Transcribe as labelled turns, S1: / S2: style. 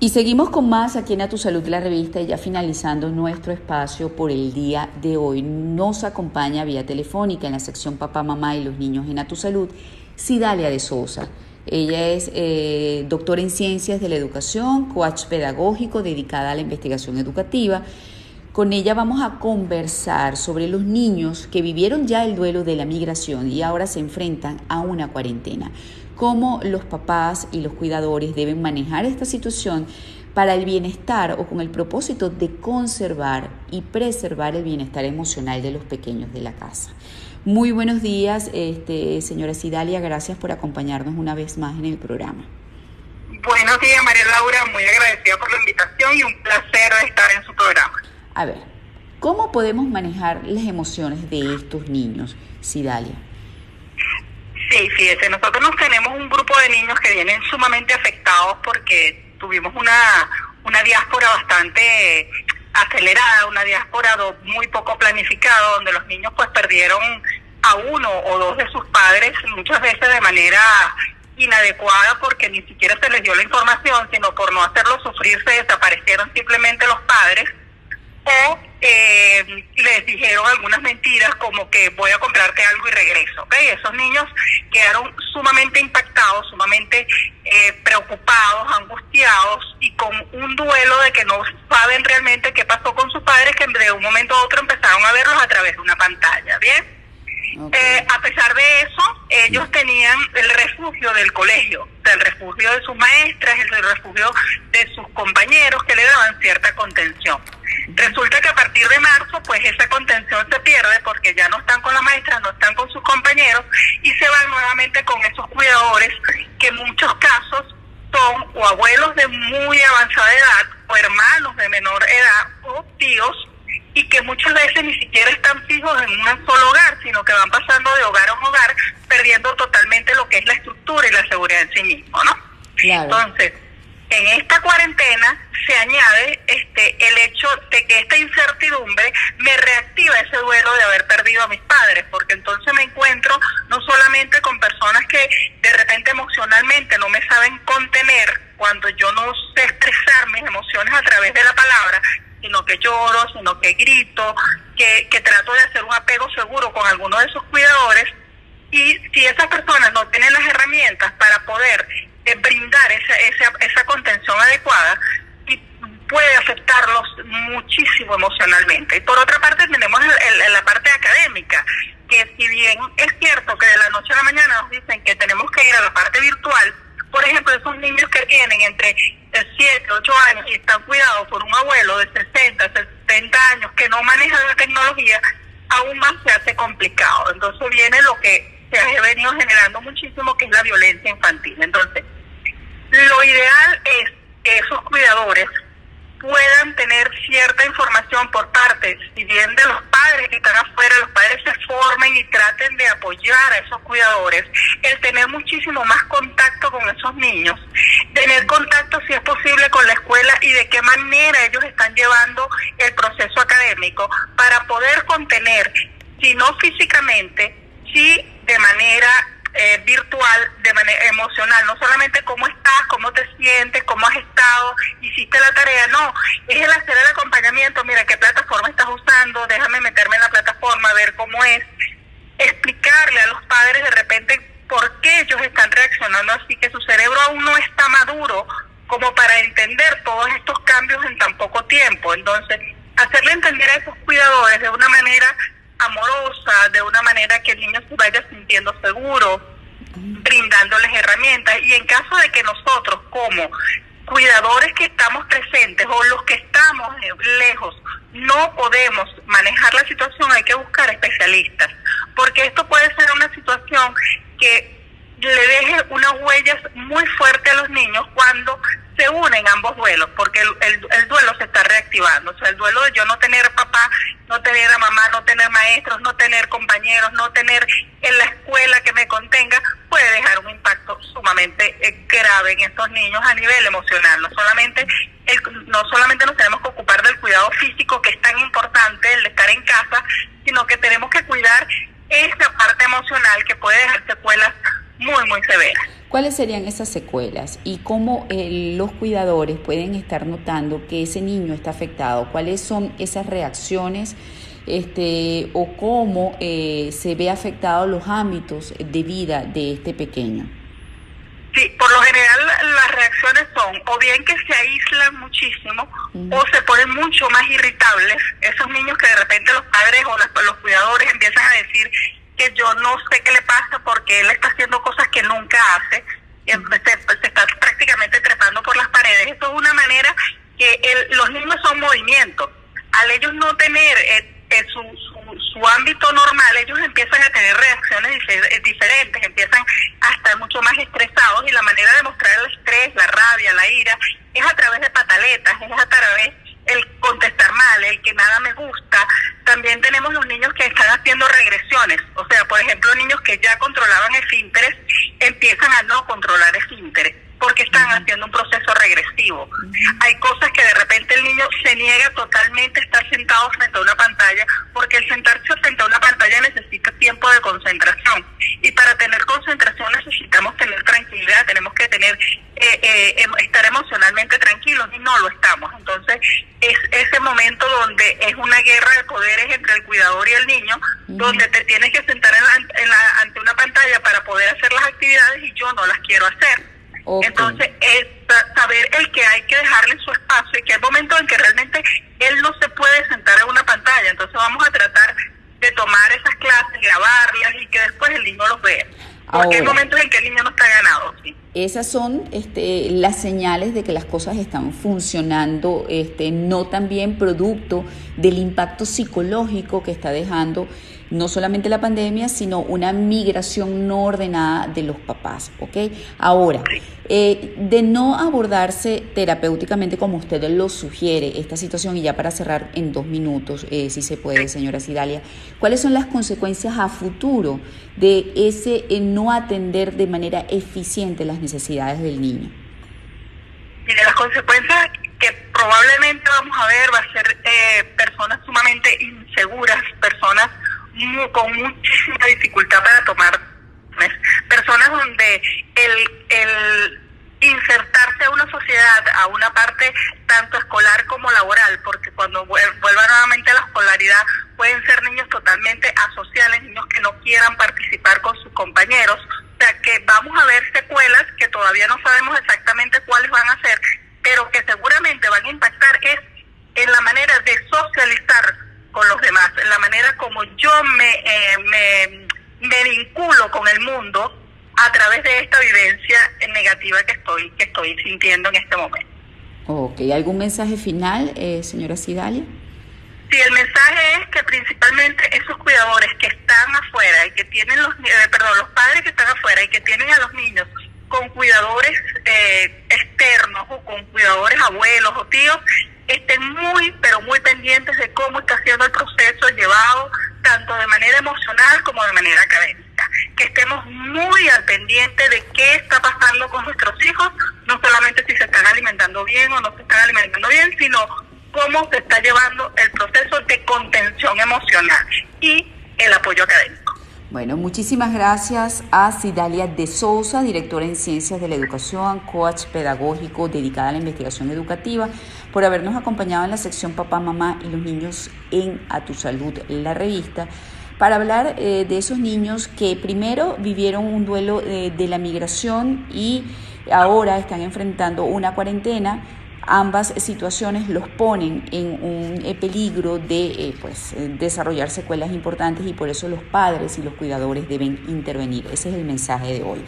S1: Y seguimos con más aquí en A Tu Salud, la revista, y ya finalizando nuestro espacio por el día de hoy. Nos acompaña vía telefónica en la sección Papá, Mamá y los Niños en A Tu Salud, Cidalia de Souza. Ella es doctora en Ciencias de la Educación, coach pedagógico dedicada a la investigación educativa. Con ella vamos a conversar sobre los niños que vivieron ya el duelo de la migración y ahora se enfrentan a una cuarentena. Cómo los papás y los cuidadores deben manejar esta situación para el bienestar o con el propósito de conservar y preservar el bienestar emocional de los pequeños de la casa. Muy buenos días, señora Cidalia, gracias por acompañarnos una vez más en el programa.
S2: Buenos días, María Laura, muy agradecida por la invitación y un placer estar en su programa.
S1: A ver, ¿cómo podemos manejar las emociones de estos niños, Cidalia?
S2: Sí, fíjese, nosotros tenemos un grupo de niños que vienen sumamente afectados porque tuvimos una diáspora bastante acelerada, una diáspora muy poco planificada, donde los niños pues perdieron a uno o dos de sus padres, muchas veces de manera inadecuada porque ni siquiera se les dio la información, sino por no hacerlo sufrir se desaparecieron simplemente los padres o les dijeron algunas mentiras como que voy a comprarte algo y regreso, ¿ok? Esos niños quedaron sumamente impactados, sumamente preocupados, angustiados y con un duelo de que no saben realmente qué pasó con sus padres, que de un momento a otro empezaron a verlos a través de una pantalla, ¿bien? Okay. A pesar de eso, ellos tenían el refugio del colegio, o sea, el refugio de sus maestras, el refugio de sus compañeros que le daban cierta contención. Resulta que a partir de marzo, pues esa contención se pierde porque ya no están con las maestras, no están con sus compañeros y se van nuevamente con esos cuidadores que en muchos casos son o abuelos de muy avanzada edad o hermanos de menor edad o tíos y que muchas veces ni siquiera están fijos en un solo hogar, sino que van pasando de hogar a hogar, perdiendo totalmente lo que es la estructura y la seguridad en sí mismo, ¿no? Claro. Entonces, en esta cuarentena se añade el hecho de que esta incertidumbre me reactiva ese duelo de haber perdido a mis padres, porque entonces me encuentro no solamente con personas que de repente emocionalmente no me saben contener cuando yo no sé expresar mis emociones a través de la palabra, sino que lloro, sino que grito, que trato de hacer un apego seguro con alguno de sus cuidadores, y si esas personas no tienen las herramientas para poder brindar esa contención adecuada, y puede afectarlos muchísimo emocionalmente. Y por otra parte tenemos la parte académica, que si bien es cierto que de la noche a la mañana nos dicen que tenemos que ir a la parte virtual, por ejemplo, esos niños que tienen entre 7, 8 años y están cuidados por un abuelo de 60, 70 años que no maneja la tecnología, aún más se hace complicado. Entonces viene lo que se ha venido generando muchísimo, que es la violencia infantil. Entonces, lo ideal es que esos cuidadores puedan tener cierta información por parte, si bien de los padres que están afuera, los padres se formen y traten de apoyar a esos cuidadores, el tener muchísimo más contacto con esos niños, tener contacto si es posible con la escuela y de qué manera ellos están llevando el proceso académico para poder contener, si no físicamente, sí de manera virtual, de manera emocional, no solamente cómo estás, cómo te sientes, cómo has estado, hiciste la tarea, no, es el hacer el acompañamiento, mira qué plataforma estás usando, déjame meterme en la plataforma, ver cómo es, explicarle a los padres de repente por qué ellos están reaccionando así, que su cerebro aún no está maduro como para entender todos estos cambios en tan poco tiempo. Entonces, hacerle entender a esos cuidadores de una manera amorosa, de una manera que el niño se vaya sintiendo seguro, brindándoles herramientas, y en caso de que nosotros como cuidadores que estamos presentes o los que estamos lejos no podemos manejar la situación, hay que buscar especialistas, porque esto puede ser una situación que le deje unas huellas muy fuertes a los niños cuando se unen ambos duelos, porque el duelo se está reactivando. O sea, el duelo de yo no tener papá, no tener a mamá, no tener maestros, no tener compañeros, no tener en la escuela que me contenga, puede dejar un impacto sumamente grave en estos niños a nivel emocional. No solamente nos tenemos que ocupar del cuidado físico, que es tan importante, el de estar en casa, sino que tenemos que cuidar esta parte emocional que puede dejar secuelas muy, muy severas.
S1: ¿Cuáles serían esas secuelas y cómo los cuidadores pueden estar notando que ese niño está afectado? ¿Cuáles son esas reacciones o cómo se ve afectados los ámbitos de vida de este pequeño?
S2: Sí, por lo general las reacciones son o bien que se aíslan muchísimo o se ponen mucho más irritables. Esos niños que de repente los padres o los cuidadores empiezan a decir que yo no sé qué le pasa porque él está haciendo cosas que nunca hace, se está prácticamente trepando por las paredes. Eso es una manera que los niños son movimientos. Al ellos no tener su ámbito normal, ellos empiezan a tener reacciones diferentes, empiezan a estar mucho más estresados, y la manera de mostrar el estrés, la rabia, la ira, es a través de pataletas, es a través el contestar mal, el que nada me gusta. También tenemos los niños que están haciendo regresiones, o sea, por ejemplo, niños que ya controlaban esfínteres empiezan a no controlar esfínteres porque están haciendo un proceso regresivo. Hay cosas que de repente el niño se niega totalmente a estar sentado frente a una pantalla, porque el sentarse frente a una pantalla necesita tiempo de concentración, y para tener concentración necesitamos tener tranquilidad, tenemos que estar emocionalmente tranquilos, y no lo estamos. Entonces es ese momento donde es una guerra de poderes entre el cuidador y el niño, donde te tienes que sentar ante una pantalla para poder hacer las actividades y yo no las quiero hacer. Okay. Entonces es saber el que hay que dejarle su espacio y que hay momentos en que realmente él no se puede sentar en una pantalla. Entonces vamos a tratar de tomar esas clases, grabarlas y que después el niño los vea. Porque hay momentos en que el niño no está ganado, ¿sí?
S1: Esas son las señales de que las cosas están funcionando, no también producto del impacto psicológico que está dejando no solamente la pandemia, sino una migración no ordenada de los papás, ¿ok? Ahora, de no abordarse terapéuticamente como usted lo sugiere esta situación, y ya para cerrar en 2 minutos, si se puede, señora Cidalia, ¿cuáles son las consecuencias a futuro de ese no atender de manera eficiente las necesidades del niño?
S2: Mire, las consecuencias que probablemente vamos a ver va a ser personas sumamente inseguras, personas con muchísima dificultad para tomar, personas donde el insertarse a una sociedad, a una parte tanto escolar como laboral, porque cuando vuelva nuevamente a la escolaridad pueden ser niños totalmente asociales, niños que no quieran participar con sus compañeros. O sea que vamos a ver secuelas que todavía no sabemos exactamente cuáles van a ser, pero que seguramente van a impactar en la manera de socializar con los demás, en la manera como yo me vinculo con el mundo a través de esta vivencia negativa que estoy sintiendo en este momento.
S1: Ok, ¿algún mensaje final, señora Cidalia?
S2: Sí, el mensaje es que principalmente esos cuidadores que están afuera y que tienen los padres que están afuera y que tienen a los niños con cuidadores externos o con cuidadores abuelos o tíos, estén muy, pero muy pendientes de cómo está siendo el proceso llevado, tanto de manera emocional como de manera académica. Que estemos muy al pendiente de qué está pasando con nuestros hijos, no solamente si se están alimentando bien o no se están alimentando bien, sino cómo se está llevando el proceso de contención emocional y el apoyo académico.
S1: Bueno, muchísimas gracias a Cidalia de Souza, directora en Ciencias de la Educación, coach pedagógico dedicada a la investigación educativa, por habernos acompañado en la sección Papá, Mamá y los Niños en A Tu Salud, la revista, para hablar de esos niños que primero vivieron un duelo de la migración y ahora están enfrentando una cuarentena. Ambas situaciones los ponen en un peligro de desarrollar secuelas importantes, y por eso los padres y los cuidadores deben intervenir. Ese es el mensaje de hoy.